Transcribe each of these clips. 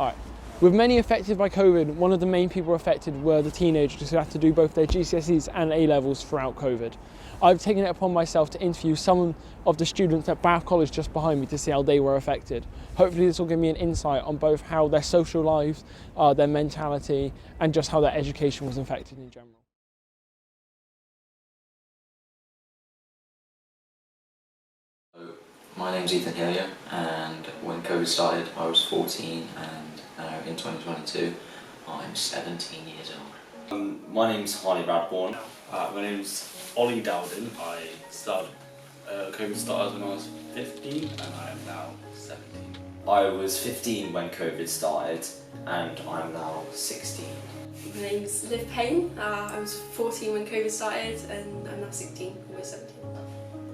Alright. With many affected by COVID, one of the main people affected were the teenagers who had to do both their GCSEs and A-levels throughout COVID. I've taken it upon myself to interview some of the students at Bath College just behind me to see how they were affected. Hopefully this will give me an insight on both how their social lives, their mentality, and just how their education was affected in general. My name's Ethan Hillier, and when COVID started I was 14, and now in 2022 I'm 17 years old. My name's Harley Bradbourne. My name's Ollie Dowden. I started, COVID started when I was 15 and I am now 17. I was 15 when COVID started and I'm now 16. My name's Liv Payne. I was 14 when COVID started and I'm now 16, almost 17.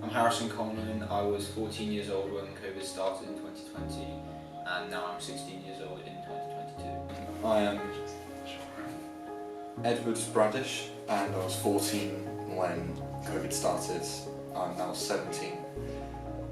I'm Harrison Coleman. I was 14 years old when COVID started in 2020 and now I'm 16 years old in 2022. I am Edward Bradish and I was 14 when COVID started. I'm now 17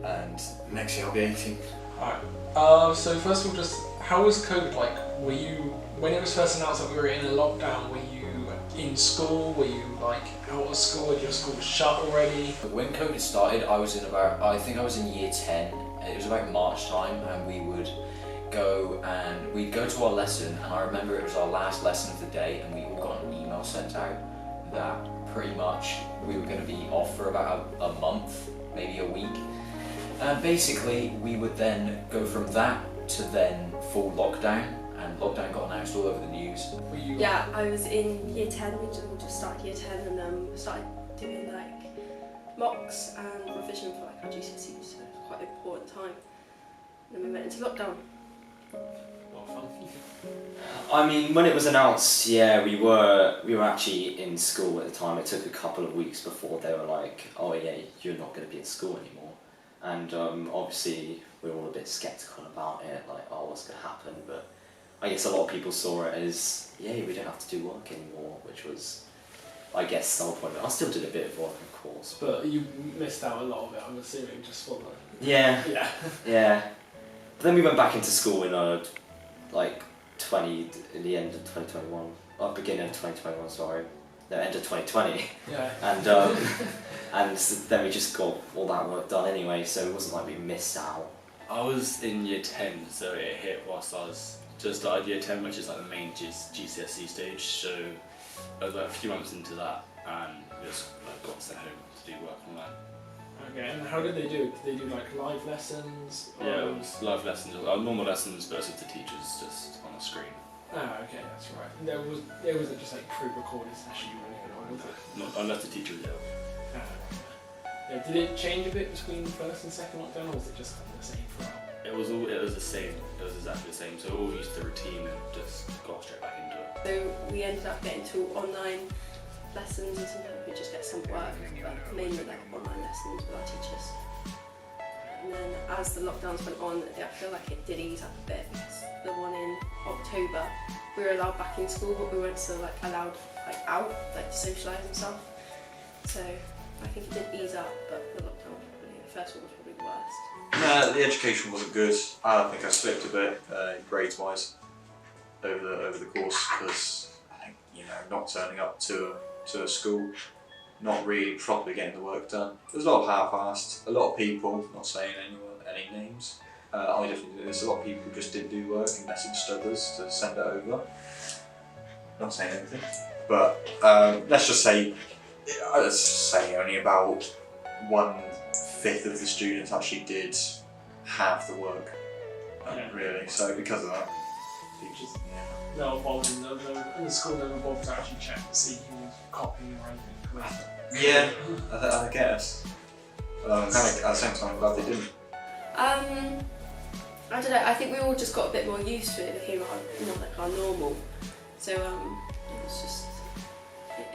and next year I'll be 18. Alright, so first of all, just how was COVID like? Were you, when it was first announced that we were in a lockdown, were you in school? Were you like out of school? Had your school shut already? When COVID started I think I was in year 10, it was about March time, and we'd go to our lesson, and I remember it was our last lesson of the day and we all got an email sent out that pretty much we were going to be off for about a month, maybe a week. And basically we would then go from that to then full lockdown, and lockdown got announced all over the news. Yeah, I was in year 10, we just started year 10 and started doing like mocks and revision for like our GCSEs, so it was quite an important time. And then we went into lockdown. What fun. I mean, when it was announced, yeah, we were actually in school at the time. It took a couple of weeks before they were like, oh yeah, you're not going to be in school anymore. And obviously we were all a bit sceptical about it, like, oh, what's going to happen? But I guess a lot of people saw it as, yeah, we don't have to do work anymore, which was, I guess, the whole point of it. I still did a bit of work, of course. But you missed out a lot of it, I'm assuming, just for the... Yeah. Yeah. Yeah. But then we went back into school in in the end of 2021, or beginning of 2021, sorry. No, end of 2020. Yeah. And then we just got all that work done anyway, so it wasn't like we missed out. I was in year 10, so it hit whilst I was just started year 10, which is like the main GCSE stage, so I was like a few months into that and just like got sent home to do work from that. Okay, and how did they do it? Did they do like live lessons? Or... Yeah, it was live lessons, normal lessons versus the teachers just on the screen. Ah, okay, that's right. And there wasn't just like pre-recorded session or anything, was it? Not unless the teacher was ill. Ah, yeah. Did it change a bit between the first and second lockdown, or was it just kind of the same throughout? It was the same. It was exactly the same. So we're all used to the routine and just got straight back into it. So we ended up getting to online lessons, and sometimes we just get some work, but mainly like online lessons with our teachers. And then as the lockdowns went on, I feel like it did ease up a bit, because the one in October we were allowed back in school, but we weren't still like allowed like out, like to socialise and stuff. So I think it did ease up, but the lockdown was probably, the first one was probably the worst. No, the education wasn't good. I think I slipped a bit grades wise over the course, because I think, you know, not turning up to a school, not really properly getting the work done. There's a lot of half-assed, a lot of people, not saying any names, I definitely do this, a lot of people just didn't do work and messaged others to send it over. Not saying anything, but let's just say only about 1/5 of the students actually did have the work, really. So because of that, teachers, No bothered, in the school never bothered to actually check to see who was copying or anything correct. yeah, I guess. Kind of at the same time, I'm glad they didn't. I don't know, I think we all just got a bit more used to it. It became our normal. So it was just,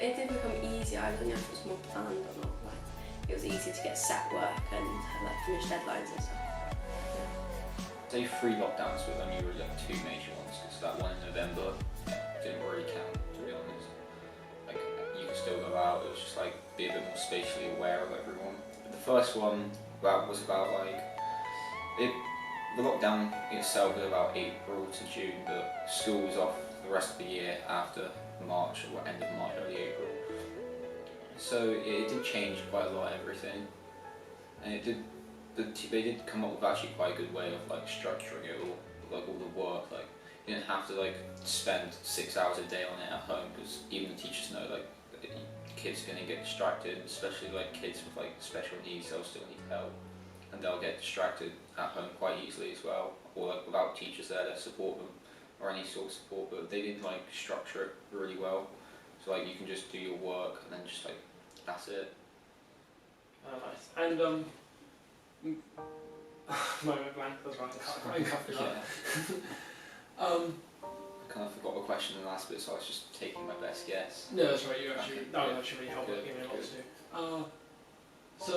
it did become easier. I don't know if it was more planned or not. Like, it was easier to get set work and like finish deadlines and stuff. Say 3 lockdowns, but then you were like 2 major ones, because that one in November didn't really count, to be honest. Like, you could still go out, it was just like be a bit more spatially aware of everyone. But the first one was about like, it the lockdown itself was about April to June, but school was off the rest of the year after March, or end of March, early April. So it did change quite a lot, everything, and they did come up with actually quite a good way of like structuring it all, like all the work. Like you didn't have to like spend 6 hours a day on it at home, because even the teachers know like kids are gonna get distracted, especially like kids with like special needs. They'll still need help, and they'll get distracted at home quite easily as well, or like without teachers there to support them or any sort of support. But they did like structure it really well, so like you can just do your work and then just like that's it. Nice. And moment blank. That's right. I cut it up. I kind of forgot the question in the last bit, so I was just taking my best guess. No, that's right. You actually Okay. that was actually really helpful. Good, Gave me a lot good. to do. So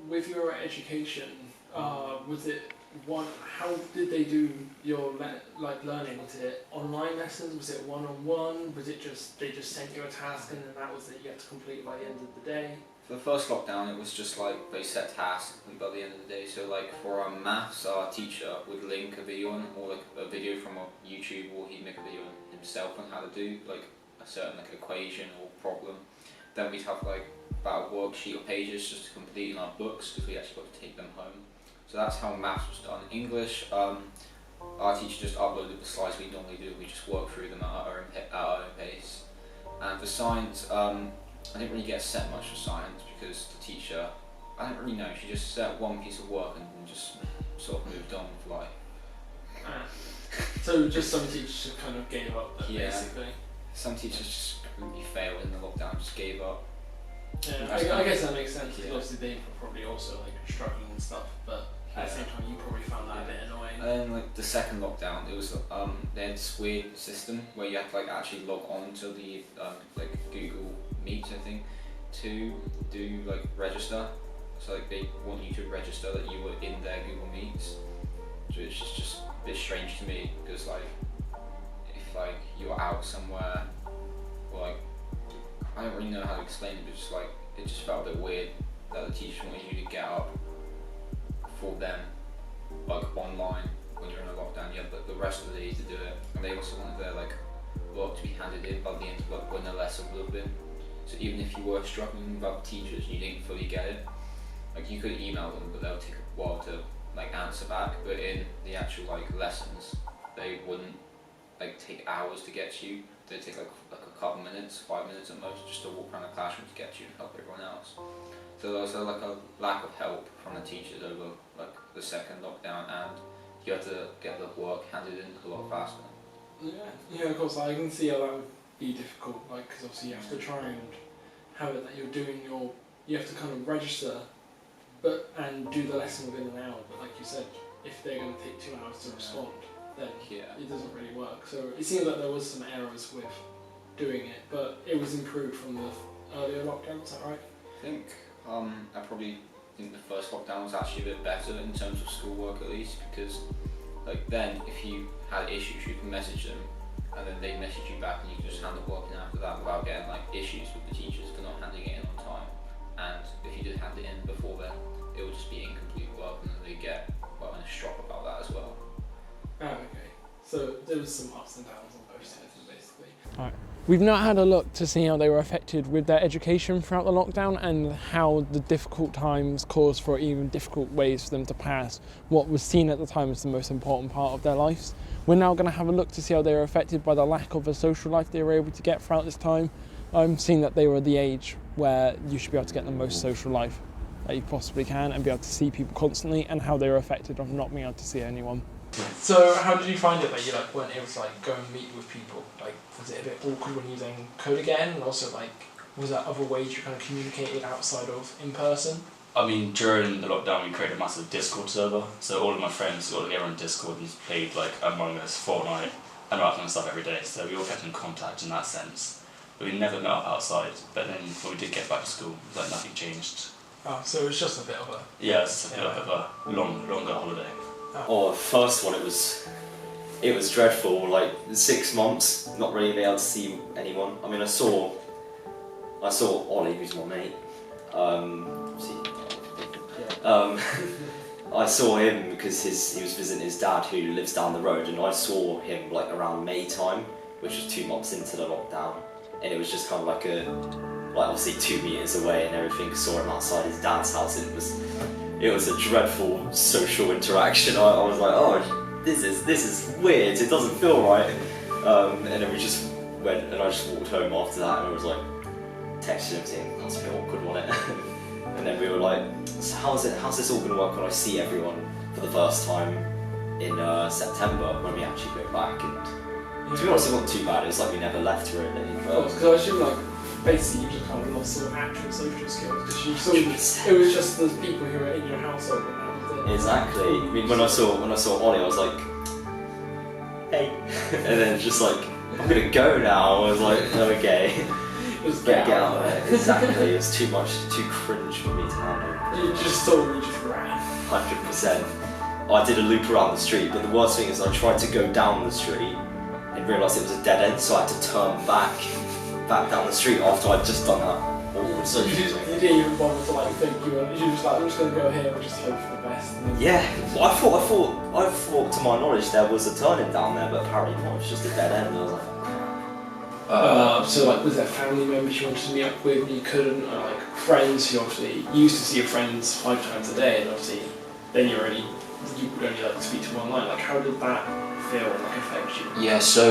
with your education, was it one? How did they do your learning? Was it online lessons? Was it one-on-one? Was it just they just sent you a task and then that was it? You had to complete by the end of the day. For the first lockdown, it was just like they set tasks by the end of the day. So like for our maths, our teacher would link a video on, or like a video from a YouTube, or he'd make a video himself on how to do like a certain like equation or problem. Then we'd have like about a worksheet of pages just to complete in our books, because we actually got to take them home. So that's how maths was done. English, our teacher just uploaded the slides we normally do. We just work through them at our own pace. And for science, I didn't really get set much for science, because the teacher, I don't really know, she just set one piece of work and then just sort of moved on with life. So just some teachers just kind of gave up then, Yeah. basically. Some teachers just completely failed in the lockdown, just gave up. Yeah, That's I kind of- guess that makes sense. 'Cause Yeah. obviously they were probably also like struggling and stuff, but at the same time you probably found that a bit annoying. And then like the second lockdown, it was they had this weird system where you had to like actually log on to the like Google Meet, I think, to do like register. So like they want you to register that you were in their Google Meets. So it's just a bit strange to me, because like if like you're out somewhere, or like I don't really know how to explain it, but just like it just felt a bit weird that the teacher wanted you to get up for them, like online when you're in a lockdown. You have the rest of the day to do it, and they also wanted their like work to be handed in by the end of like when the lesson would have been. So even if you were struggling without teachers and you didn't fully get it, like you could email them, but they'll take a while to like answer back. But in the actual like lessons, they wouldn't like take hours to get to you. They'd take like a couple minutes, 5 minutes at most, just to walk around the classroom to get to you and help everyone else. So there was like a lack of help from the teachers over like the second lockdown, and you had to get the work handed in a lot faster. Yeah, of course. I can see how that would be difficult. Like, because obviously you have to try and have it that you're doing you have to kind of register, and do the lesson within an hour. But like you said, if they're going to take 2 hours to respond, then Yeah. it doesn't really work. So it seems like there was some errors with doing it, but it was improved from the earlier lockdown. Is that right? I think I probably think the first lockdown was actually a bit better in terms of schoolwork, at least, because like then if you had issues you could message them, and then they message you back, and you could just hand the work in after that without getting like issues with the teachers for not handing it in on time. And if you did hand it in before then, it would just be incomplete work, and then they get quite on a strop about that as well. Oh, okay. So there was some ups and downs on both sides, basically. We've now had a look to see how they were affected with their education throughout the lockdown, and how the difficult times caused for even difficult ways for them to pass what was seen at the time as the most important part of their lives. We're now going to have a look to see how they were affected by the lack of a social life they were able to get throughout this time. I'm seeing that they were the age where you should be able to get the most social life that you possibly can, and be able to see people constantly, and how they were affected of not being able to see anyone. So how did you find it that you weren't able to go and meet with people? Was it a bit awkward when you then code again? And also was there other ways you kind of communicated outside of in person? I mean, during the lockdown we created a massive Discord server, so all of my friends got together on Discord and played Among Us, Fortnite and that kind of stuff every day, so we all kept in contact in that sense. But we never met up outside, but then when we did get back to school, it was nothing changed. Oh, so it was just a bit of a... Yeah, it's a bit of a longer holiday. Oh, the first one, it was dreadful. Like 6 months, not really being able to see anyone. I mean, I saw Ollie, who's my mate. I saw him because he was visiting his dad who lives down the road, and I saw him like around May time, which was 2 months into the lockdown, and it was just kind of like obviously 2 meters away and everything. Saw him outside his dad's house, and it was a dreadful social interaction. I was like, oh, this is weird. It doesn't feel right. And then we just went, and I just walked home after that, and I was like texting him saying, that's a bit awkward, wasn't it? And then we were like, so how's this all gonna work when I see everyone for the first time in September when we actually go back? And to be honest, it wasn't too bad. It was like we never left really. Because I assume like basically you just kind of lost sort of actual social skills because it was just the people who were in your household. Exactly. I mean, when I saw Ollie, I was like, hey, and then just like, I'm gonna go now. I was like, okay. Just get out of there. Exactly. It was too cringe for me to handle. You just told me, just ran. 100%. I did a loop around the street, but the worst thing is I tried to go down the street and realised it was a dead end, so I had to turn back down the street after I'd just done that awkward social thing. You didn't even bother to like think you were just like, I'm just gonna go here and just hope for the best. And then... Yeah, I thought to my knowledge there was a turning down there, but apparently not. It was just a dead end. I was like, so like, was there family members you wanted to meet up with and you couldn't, or like friends who obviously you used to see your friends 5 times a day, and obviously then you would only like speak to them online. Like, how did that feel and like affect you? Yeah, so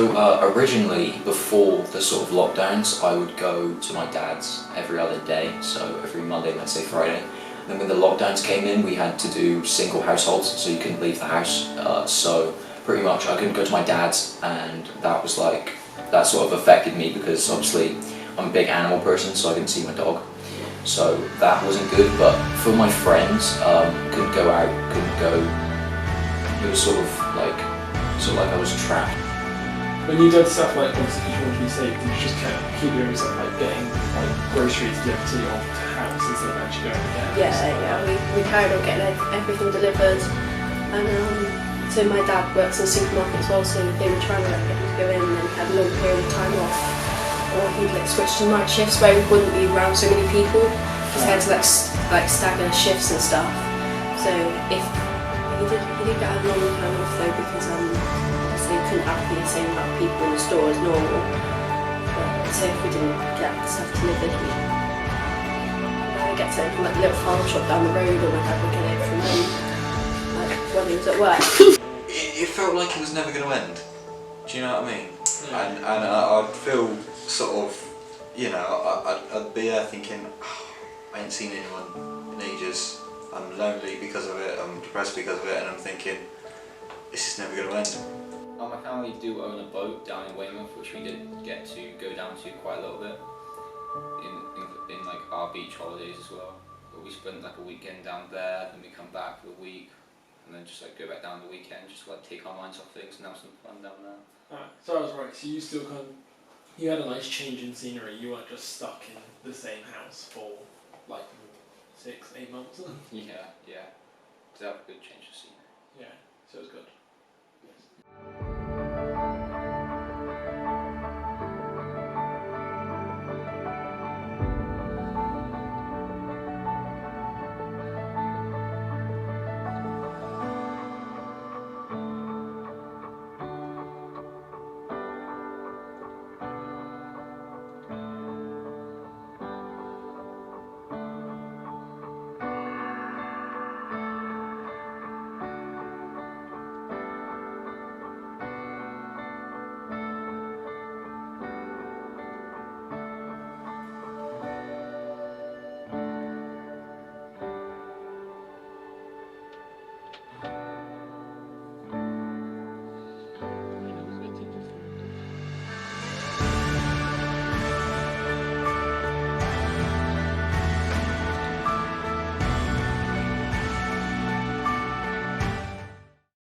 originally before the sort of lockdowns, I would go to my dad's every other day, so every Monday, let's say Friday. And then when the lockdowns came in, we had to do single households, so you couldn't leave the house. So pretty much I couldn't go to my dad's, and that sort of affected me because obviously I'm a big animal person, so I didn't see my dog. So that wasn't good, but for my friends, couldn't go out, couldn't go. It was sort of like I was trapped. When you did stuff like obviously you wanted to be safe, did you just keep doing stuff like getting like groceries delivered to your house instead of actually going to get it? Yeah, we carried on getting everything delivered, and so my dad works in a supermarket as well, so they were trying to get him to go in and then had a long period of time off, or he'd like switch to night shifts where we wouldn't be around so many people, because he had to like stagger shifts and stuff. So if he did get a long time off though, because obviously we couldn't have the same amount of people in the store as normal. But so if we didn't get the stuff delivered, we get it from like a little farm shop down the road, or my dad would get it from them like when he was at work. It felt like it was never going to end. Do you know what I mean? Yeah. And I'd feel sort of, you know, I'd be there thinking, oh, I ain't seen anyone in ages. I'm lonely because of it, I'm depressed because of it, and I'm thinking, this is never going to end. My family do own a boat down in Weymouth, which we did get to go down to quite a little bit in like our beach holidays as well. But we spent like a weekend down there, then we come back for a week, and then just like go back down the weekend, just to like take our minds off things and have some fun down there. Alright, so I was right, so you still you had a nice change in scenery, you weren't just stuck in the same house for like 6-8 months? Yeah. To have a good change of scene. Yeah, so it was good. Yes.